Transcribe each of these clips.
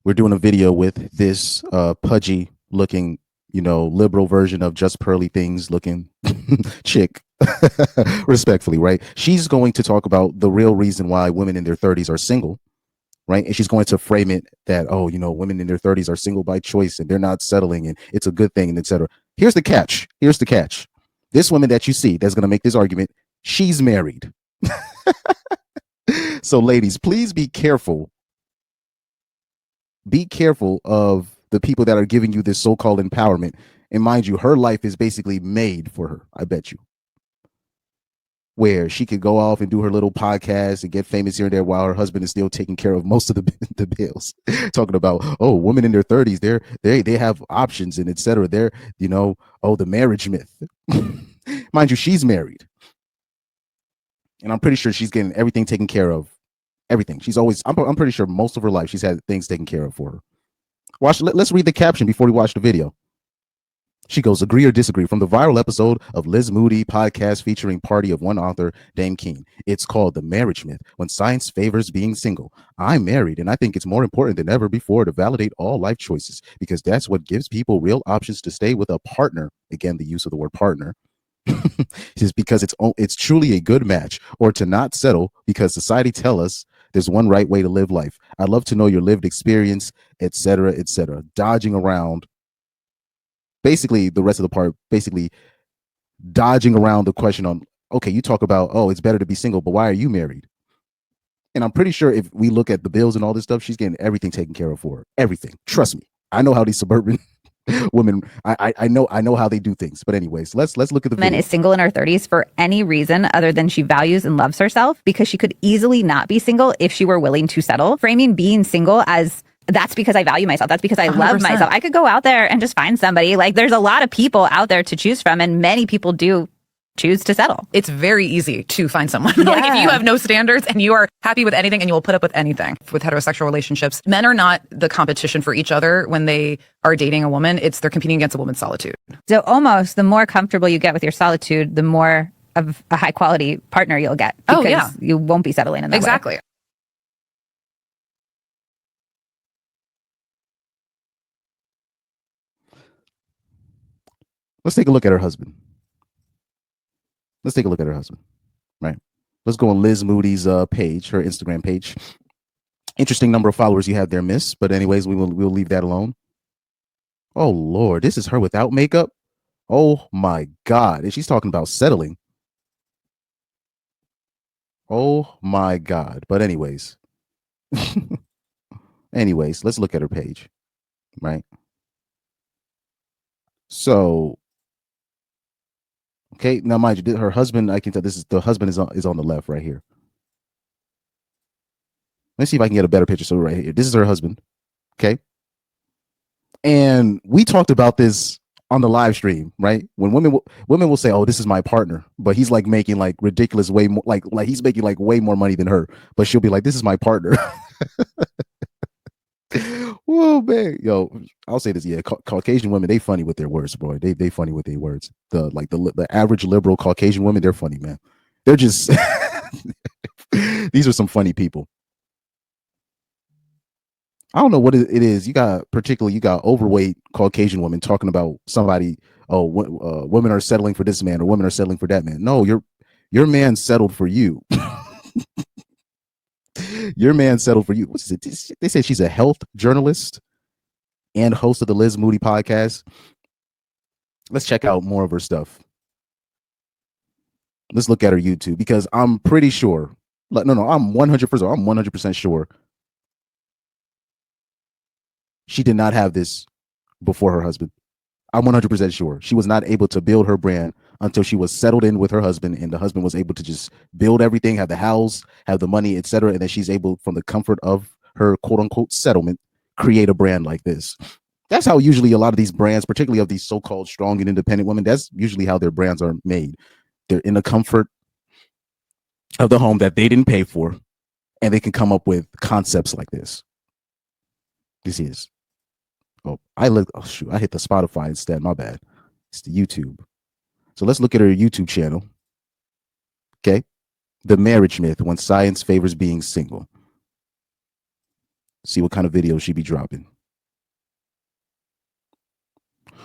we're doing a video with this pudgy looking, liberal version of just pearly things looking chick, respectfully, right? She's going to talk about the real reason why women in their 30s are single, right? And she's going to frame it that, oh, women in their 30s are single by choice and they're not settling and it's a good thing, and etc. Here's the catch. This woman that you see that's going to make this argument, she's married. So ladies, please be careful. Be careful of the people that are giving you this so-called empowerment. And mind you, her life is basically made for her, I bet you. Where she could go off and do her little podcast and get famous here and there while her husband is still taking care of most of the bills. Talking about, oh, women in their 30s, they have options and etc. They're, the marriage myth. Mind you, she's married. And I'm pretty sure she's getting everything taken care of. Everything. She's always, I'm pretty sure most of her life she's had things taken care of for her. Let's read the caption before we watch the video. She goes, agree or disagree from the viral episode of Liz Moody podcast featuring party of one author, Dame King. It's called The Marriage Myth, when science favors being single. I'm married, and I think it's more important than ever before to validate all life choices, because that's what gives people real options to stay with a partner. Again, the use of the word partner. Is because it's truly a good match, or to not settle because society tell us there's one right way to live life. I'd love to know your lived experience, etc., etc. Dodging around. Basically, the rest of the part, basically dodging around the question on, okay, you talk about, oh, it's better to be single, but why are you married? And I'm pretty sure if we look at the bills and all this stuff, she's getting everything taken care of for her. Everything. Trust me. I know how these suburban women, I know how they do things. But anyways, let's look at the video. Is single in her 30s for any reason other than she values and loves herself, because she could easily not be single if she were willing to settle. Framing being single as that's because I value myself. That's because I 100%. Love myself. I could go out there and just find somebody. Like, there's a lot of people out there to choose from, and many people do choose to settle. It's very easy to find someone. Yeah. Like, if you have no standards and you are happy with anything and you will put up with anything. With heterosexual relationships, men are not the competition for each other when they are dating a woman. They're competing against a woman's solitude. So almost the more comfortable you get with your solitude, the more of a high quality partner you'll get. Because you won't be settling in that way. Let's take a look at her husband. Right? Let's go on Liz Moody's page, her Instagram page. Interesting number of followers you have there, miss. But anyways, we'll leave that alone. Oh, Lord. This is her without makeup? Oh, my God. And she's talking about settling. Oh, my God. But anyways. Let's look at her page. Right? So... okay, now mind you, her husband, I can tell the husband is on the left right here. Let's see if I can get a better picture. So right here, this is her husband. Okay. And we talked about this on the live stream, right? When women will say, oh, this is my partner, but he's like making like ridiculous way more, like he's making like way more money than her, but she'll be like, this is my partner. Whoa, man. Yo, I'll say this. Yeah, Caucasian women, they funny with their words, boy. They funny with their words. The average liberal Caucasian women, they're funny, man. They're just these are some funny people. I don't know what it is. You got overweight Caucasian women talking about somebody. Oh, women are settling for this man, or women are settling for that man. No, your man settled for you. Your man settled for you. What's it? They say she's a health journalist and host of the Liz Moody podcast. Let's check out more of her stuff. Let's look at her YouTube, because I'm pretty sure. I'm 100% sure she did not have this before her husband. I'm 100% sure she was not able to build her brand until she was settled in with her husband, and the husband was able to just build everything, have the house, have the money, etc. And then she's able, from the comfort of her quote unquote settlement, create a brand like this. That's how usually a lot of these brands, particularly of these so-called strong and independent women, that's usually how their brands are made. They're in the comfort of the home that they didn't pay for, and they can come up with concepts like this. This is. Oh, I hit the Spotify instead. My bad. It's the YouTube. So let's look at her YouTube channel. Okay. The Marriage Myth, when science favors being single. See what kind of videos she be dropping.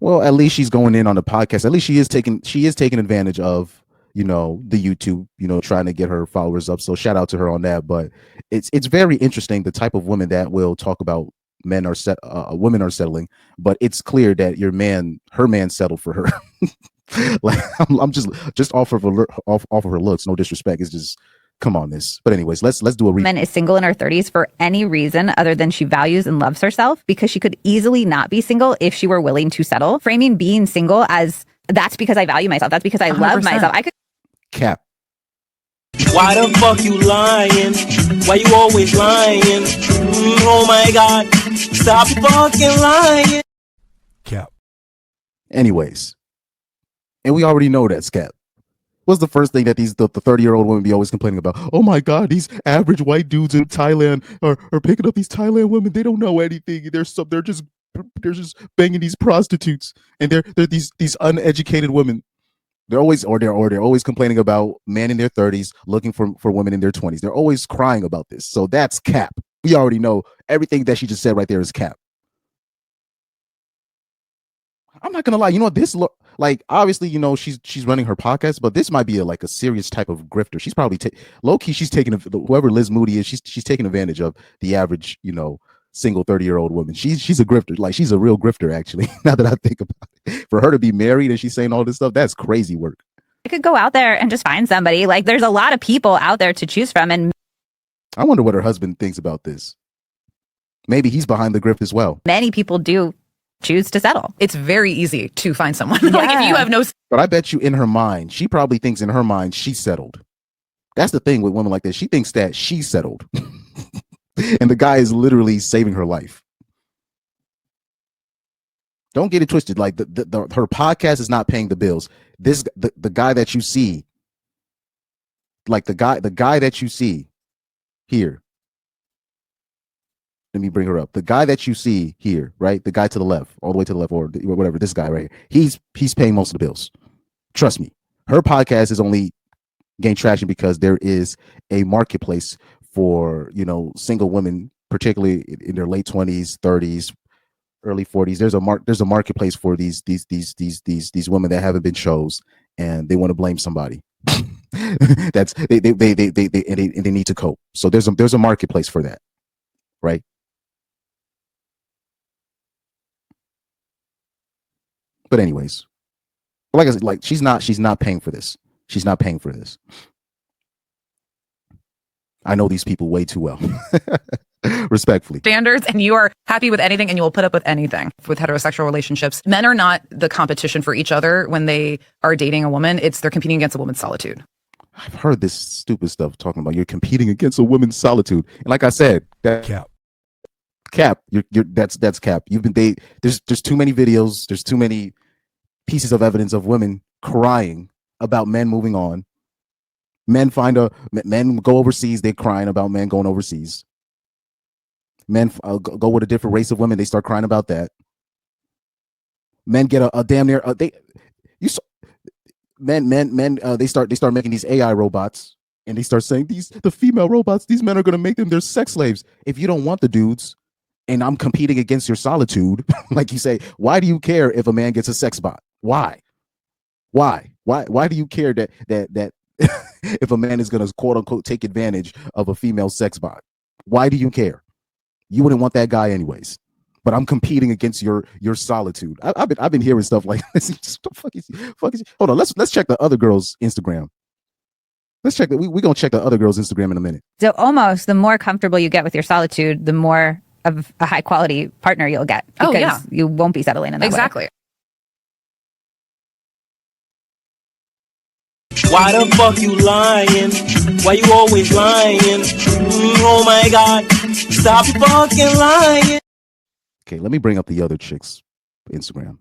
Well, at least she's going in on the podcast. At least she is taking advantage of, the YouTube, trying to get her followers up. So shout out to her on that. But it's very interesting, the type of women that will talk about women are settling, but it's clear that her man settled for her. Like I'm just off of her looks. No disrespect. It's just, come on, this. But anyways, let's do a woman is single in her 30s for any reason other than she values and loves herself, because she could easily not be single if she were willing to settle. Framing being single as that's because I value myself, that's because I 100%. Love myself. I could cap. Why the fuck you lying? Why you always lying? Oh my God, stop fucking lying. Cap. Anyways, and we already know that's cap. What's the first thing that the 30-year-old women be always complaining about? Oh my God, these average white dudes in Thailand are picking up these Thailand women. They don't know anything. They're just banging these prostitutes, and they're these uneducated women. They're always complaining about men in their 30s looking for women in their 20s. They're always crying about this. So that's cap. We already know everything that she just said right there is cap. I'm not gonna lie. This like, obviously, she's running her podcast, but this might be a serious type of grifter. She's probably low key. She's taking whoever Liz Moody is. She's taking advantage of the average, single 30-year-old woman. She's a grifter. Like, she's a real grifter, actually. Now that I think about it, for her to be married and she's saying all this stuff, that's crazy work. I could go out there and just find somebody. Like, there's a lot of people out there to choose from, and I wonder what her husband thinks about this. Maybe he's behind the grift as well. Many people do choose to settle. It's very easy to find someone. Yeah. Like, if you have no... But I bet you in her mind, she probably thinks in her mind she's settled. That's the thing with women like this. She thinks that she's settled. And the guy is literally saving her life. Don't get it twisted. Like, her podcast is not paying the bills. The guy that you see, like the guy that you see here. Let me bring her up. The guy that you see here, right? The guy to the left, all the way to the left, or whatever, this guy right here, he's paying most of the bills. Trust me. Her podcast is only gained traction because there is a marketplace for, single women, particularly in their late 20s, 30s, early 40s. There's a marketplace for these women that haven't been chose, and they want to blame somebody. That's they need to cope. So there's a marketplace for that, right? But anyways, like I said, like, she's not paying for this. She's not paying for this. I know these people way too well. Respectfully. Standards, and you are happy with anything, and you will put up with anything with heterosexual relationships. Men are not the competition for each other when they are dating a woman. They're competing against a woman's solitude. I've heard this stupid stuff talking about you're competing against a woman's solitude. And like I said, that cap. That's cap. You've been dating. There's too many videos. There's too many pieces of evidence of women crying about men moving on. Men go overseas. They're crying about men going overseas. Men go with a different race of women. They start crying about that. Men get a damn near they start making these AI robots, and they start saying the female robots, these men are going to make them their sex slaves. If you don't want the dudes, and I'm competing against your solitude, like you say, why do you care if a man gets a sex bot? Why do you care that if a man is going to quote unquote take advantage of a female sex bot? Why do you care? You wouldn't want that guy anyways. But I'm competing against your solitude. I've been hearing stuff like this. Fuck is. Hold on, let's check the other girl's Instagram. Let's check that. We're gonna check the other girl's Instagram in a minute. So almost the more comfortable you get with your solitude, the more of a high quality partner you'll get, because you won't be settling in that exactly. way. Why the fuck you lying? Why you always lying? Oh my God, stop fucking lying. Okay, let me bring up the other chick's Instagram.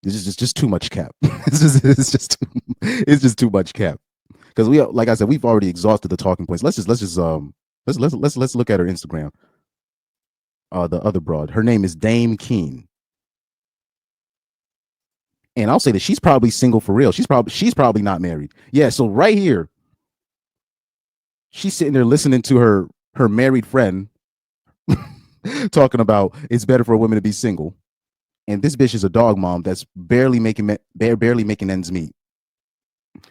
This is just too much cap. It's just too much cap. Because like I said, we've already exhausted the talking points. Let's look at her Instagram. The other broad, her name is Dame Keen. And I'll say that she's probably single for real. She's probably not married. Yeah, so right here, she's sitting there listening to her married friend talking about it's better for a woman to be single. And this bitch is a dog mom that's barely making ends meet.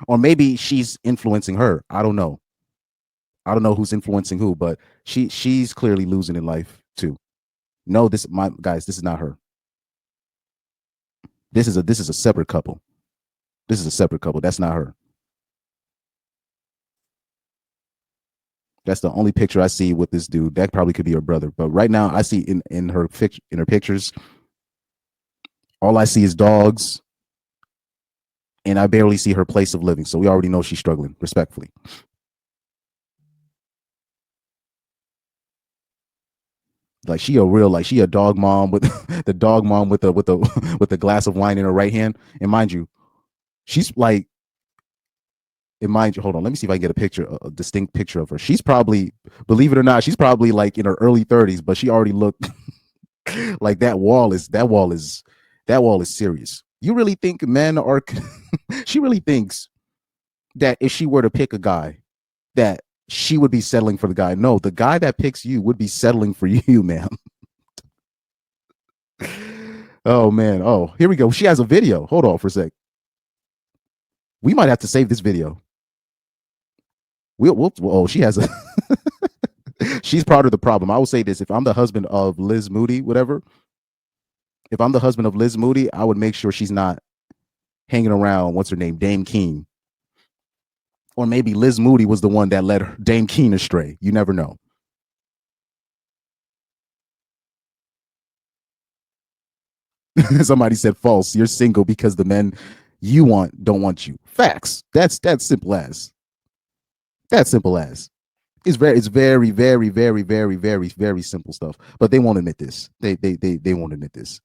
Or maybe she's influencing her. I don't know. I don't know who's influencing who, but she's clearly losing in life too. No, this my guys, this is not her. This is a separate couple. This is a separate couple. That's not her. That's the only picture I see with this dude. That probably could be her brother. But right now, I see in her pictures, all I see is dogs, and I barely see her place of living. So we already know she's struggling, respectfully. Like she a dog mom with the dog mom with a glass of wine in her right hand. And mind you, she's like, hold on, let me see if I can get a distinct picture of her. She's probably, believe it or not, she's probably like in her early 30s, but she already looked like that wall is serious. You really think men are she really thinks that if she were to pick a guy that she would be settling for the guy. No, the guy that picks you would be settling for you, ma'am. Oh man. Oh, here we go. She has a video. Hold on for a sec. We might have to save this video. She has a she's part of the problem. I will say this: if I'm the husband of Liz Moody, whatever, if I'm the husband of Liz Moody, I would make sure she's not hanging around, what's her name, Dame Keen. Or maybe Liz Moody was the one that led Dame Keen astray. You never know. Somebody said false. You're single because the men you want don't want you. Facts. That's simple as. That's simple as. It's very, very, very, very, very, very simple stuff. But they won't admit this. They won't admit this.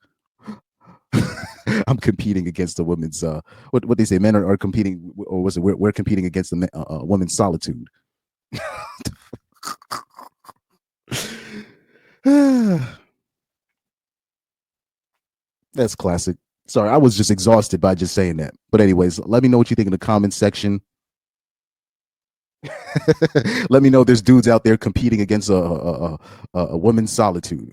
I'm competing against the women's what they say, men are competing, or was it we're competing against the women's solitude. That's classic. Sorry, I was just exhausted by just saying that. But anyways, let me know what you think in the comments section. Let me know there's dudes out there competing against a woman's solitude.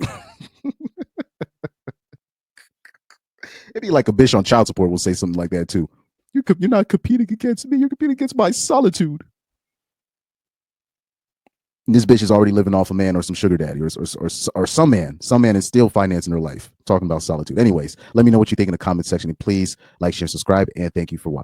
Maybe like a bitch on child support will say something like that too. You're not competing against me. You're competing against my solitude. And this bitch is already living off a man or some sugar daddy or some man. Some man is still financing her life. Talking about solitude. Anyways, let me know what you think in the comment section. And please like, share, subscribe, and thank you for watching.